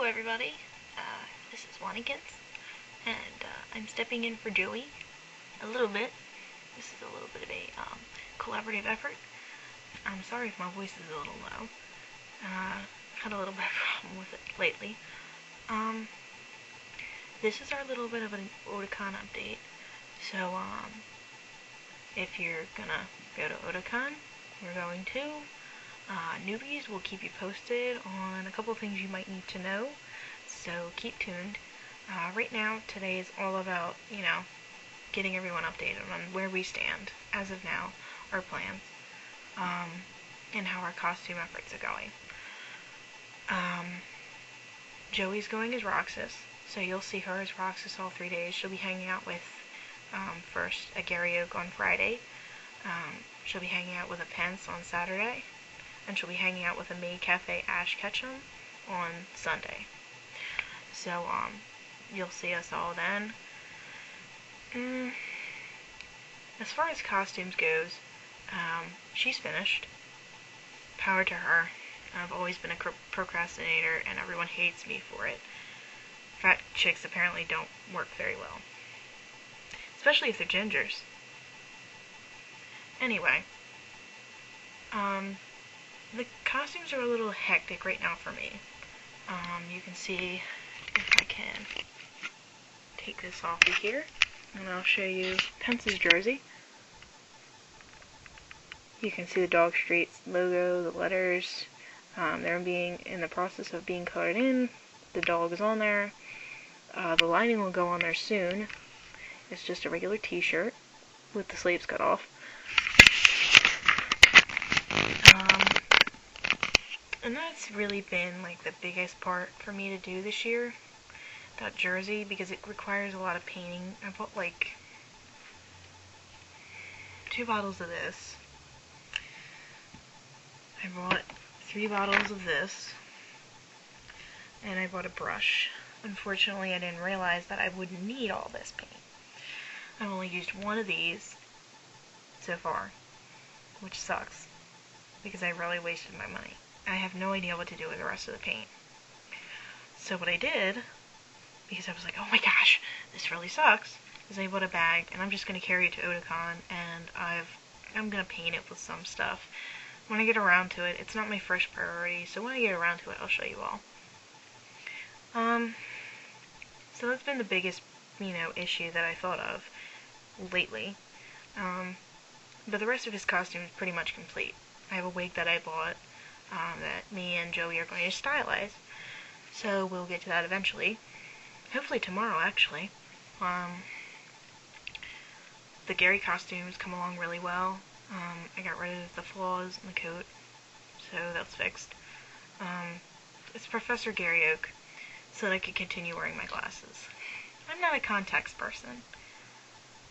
everybody. This is Wannykins, and I'm stepping in for Joey a little bit. This is a little bit of a collaborative effort. I'm sorry if my voice is a little low. Had a little bit of a problem with it lately. This is our little bit of an Otakon update. So, if you're gonna go to Otakon, we're going to. Newbies will keep you posted on a couple of things you might need to know, so keep tuned. Right now, today is all about, getting everyone updated on where we stand, as of now, our plans, and how our costume efforts are going. Joey's going as Roxas, so you'll see her as Roxas all 3 days. She'll be hanging out with, first, a Gary Oak on Friday. She'll be hanging out with a Pence on Saturday. And she'll be hanging out with a Maid Cafe Ash Ketchum on Sunday. So, you'll see us all then. As far as costumes goes, she's finished. Power to her. I've always been a procrastinator, and everyone hates me for it. Fat chicks apparently don't work very well. Especially if they're gingers. Anyway. The costumes are a little hectic right now for me. You can see if I can take this off of here, and I'll show you Pence's jersey. You can see the Dog Streets logo, the letters. They're being in the process of being colored in. The dog is on there. The lining will go on there soon. It's just a regular t-shirt with the sleeves cut off. And that's really been like the biggest part for me to do this year, that jersey, because it requires a lot of painting. I bought like 2 bottles of this. I bought 3 bottles of this, and I bought a brush. Unfortunately, I didn't realize that I wouldn't need all this paint. I've only used 1 of these so far, which sucks, because I really wasted my money. I have no idea what to do with the rest of the paint. So what I did, because I was like, oh my gosh, this really sucks, is I bought a bag, and I'm just going to carry it to Otakon, and I'm going to paint it with some stuff. When I get around to it, it's not my first priority, so when I get around to it, I'll show you all. So that's been the biggest, issue that I thought of lately. But the rest of his costume is pretty much complete. I have a wig that I bought, that me and Joey are going to stylize. So we'll get to that eventually. Hopefully tomorrow, actually. The Gary costumes come along really well. I got rid of the flaws in the coat, so that's fixed. It's Professor Gary Oak, so that I could continue wearing my glasses. I'm not a contacts person.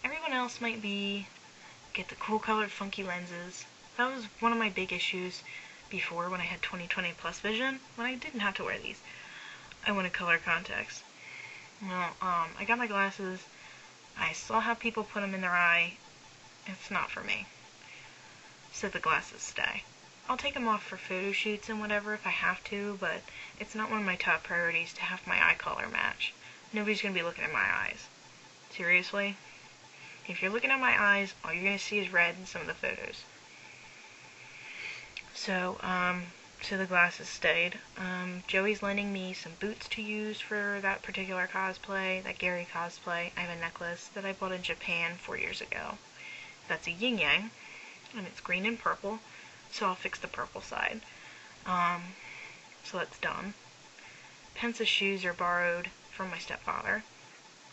Everyone else might get the cool colored funky lenses. That was one of my big issues before when I had 20/20 plus vision, when I didn't have to wear these. I wanted color contacts. Well, I got my glasses. I saw how people put them in their eye. It's not for me. So the glasses stay. I'll take them off for photo shoots and whatever if I have to, but it's not one of my top priorities to have my eye color match. Nobody's going to be looking at my eyes. Seriously? If you're looking at my eyes, all you're going to see is red in some of the photos. So, so the glasses stayed. Joey's lending me some boots to use for that particular cosplay, that Gary cosplay. I have a necklace that I bought in Japan 4 years ago. That's a yin-yang, and it's green and purple, so I'll fix the purple side. So that's done. Pence's shoes are borrowed from my stepfather,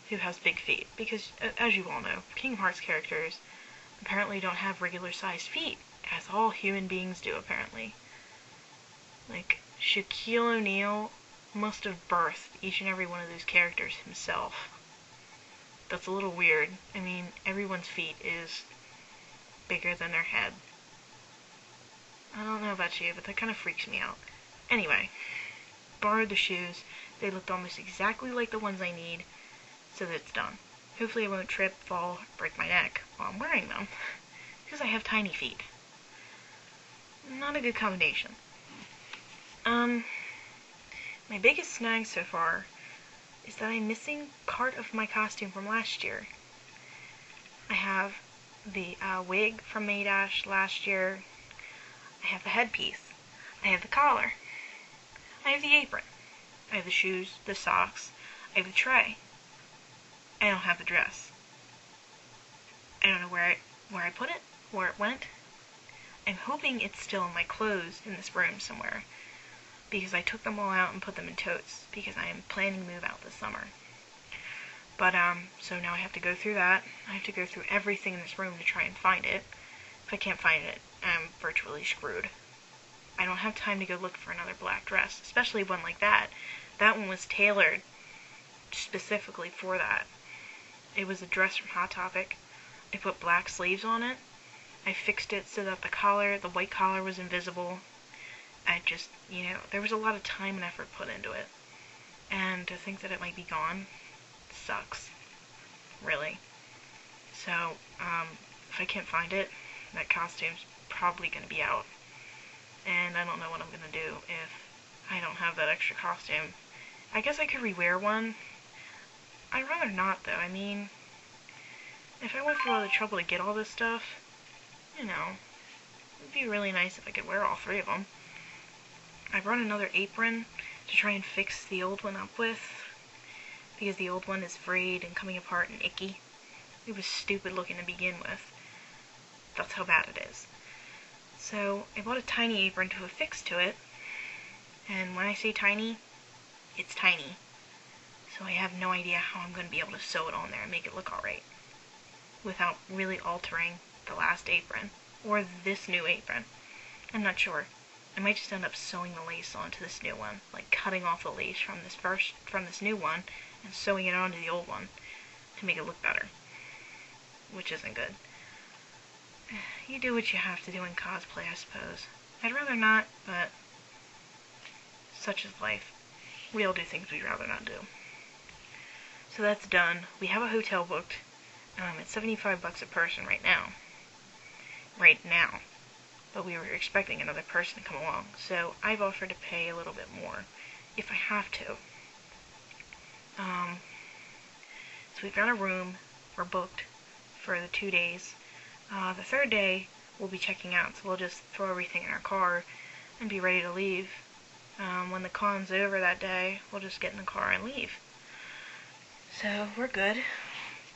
who has big feet, because, as you all know, Kingdom Hearts characters apparently don't have regular-sized feet, as all human beings do, apparently. Like, Shaquille O'Neal must have birthed each and every one of those characters himself. That's a little weird. I mean, everyone's feet is bigger than their head. I don't know about you, but that kind of freaks me out. Anyway, borrowed the shoes. They looked almost exactly like the ones I need, so that's done. Hopefully I won't trip, fall, break my neck while I'm wearing them, because I have tiny feet. Not a good combination. my biggest snag so far is that I'm missing part of my costume from last year. I have the wig from Maydash last year. I have the headpiece. I have the collar. I have the apron. I have the shoes, the socks. I have the tray. I don't have the dress. I don't know where I put it, where it went. I'm hoping it's still in my clothes in this room somewhere, because I took them all out and put them in totes, because I am planning to move out this summer. But, so now I have to go through that. I have to go through everything in this room to try and find it. If I can't find it, I'm virtually screwed. I don't have time to go look for another black dress, especially one like that. That one was tailored specifically for that. It was a dress from Hot Topic. I put black sleeves on it. I fixed it so that the white collar was invisible. I just, there was a lot of time and effort put into it. And to think that it might be gone sucks. Really. So, if I can't find it, that costume's probably going to be out. And I don't know what I'm going to do if I don't have that extra costume. I guess I could rewear one. I'd rather not, though. I mean, if I went through all the trouble to get all this stuff, it'd be really nice if I could wear all three of them. I brought another apron to try and fix the old one up with, because the old one is frayed and coming apart and icky. It was stupid looking to begin with. That's how bad it is. So I bought a tiny apron to affix to it, and when I say tiny, it's tiny. So I have no idea how I'm going to be able to sew it on there and make it look alright, without really altering the last apron, or this new apron. I'm not sure. I might just end up sewing the lace onto this new one, like cutting off the lace from this new one, and sewing it onto the old one, to make it look better. Which isn't good. You do what you have to do in cosplay, I suppose. I'd rather not, but such is life. We all do things we'd rather not do. So that's done. We have a hotel booked. It's $75 a person right now. Right now. But we were expecting another person to come along, so I've offered to pay a little bit more, if I have to. So we've got a room. We're booked for the 2 days. The third day, we'll be checking out, so we'll just throw everything in our car and be ready to leave. When the con's over that day, we'll just get in the car and leave. So, we're good.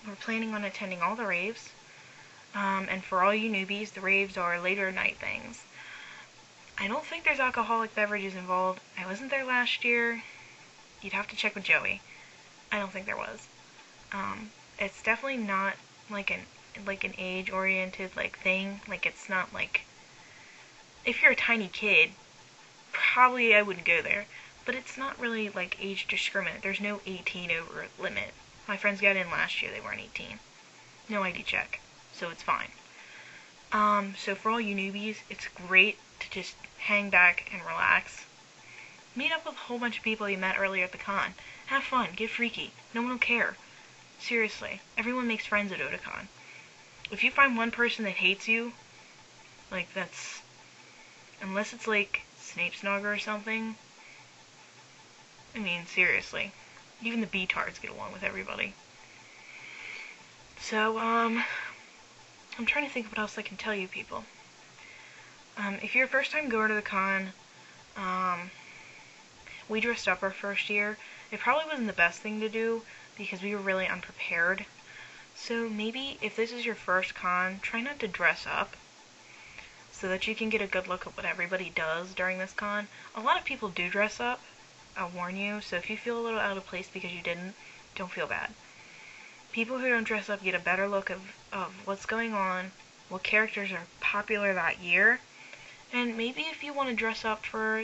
We're planning on attending all the raves. And for all you newbies, the raves are later night things. I don't think there's alcoholic beverages involved. I wasn't there last year. You'd have to check with Joey. I don't think there was. It's definitely not like an age-oriented thing. It's not if you're a tiny kid, probably I wouldn't go there. But it's not really age discriminate. There's no 18 over limit. My friends got in last year, they weren't 18. No ID check, so it's fine. So for all you newbies, it's great to just hang back and relax. Meet up with a whole bunch of people you met earlier at the con. Have fun, get freaky. No one will care. Seriously, everyone makes friends at Otakon. If you find one person that hates you, that's... Unless it's Snape's Nogger or something. I mean, seriously. Even the B-tards get along with everybody. So, I'm trying to think of what else I can tell you people. If you're a first-time goer to the con, we dressed up our first year. It probably wasn't the best thing to do, because we were really unprepared. So maybe, if this is your first con, try not to dress up, so that you can get a good look at what everybody does during this con. A lot of people do dress up, I'll warn you, so if you feel a little out of place because you didn't, don't feel bad. People who don't dress up get a better look of what's going on, what characters are popular that year, and maybe if you want to dress up for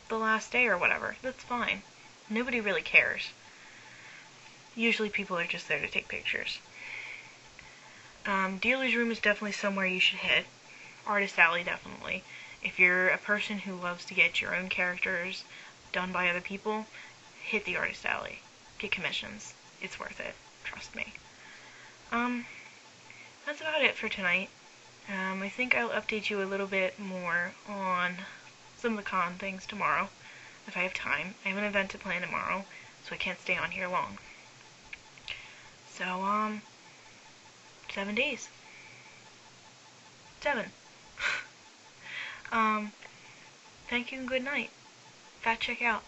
the last day or whatever, that's fine. Nobody really cares. Usually people are just there to take pictures. Dealer's room is definitely somewhere you should hit. Artist alley, definitely. If you're a person who loves to get your own characters done by other people, hit the artist alley. Get commissions. It's worth it. Trust me. That's about it for tonight. I think I'll update you a little bit more on some of the con things tomorrow. if I have time. I have an event to plan tomorrow, so I can't stay on here long. So, 7 days. 7. Thank you and good night. Fat check out.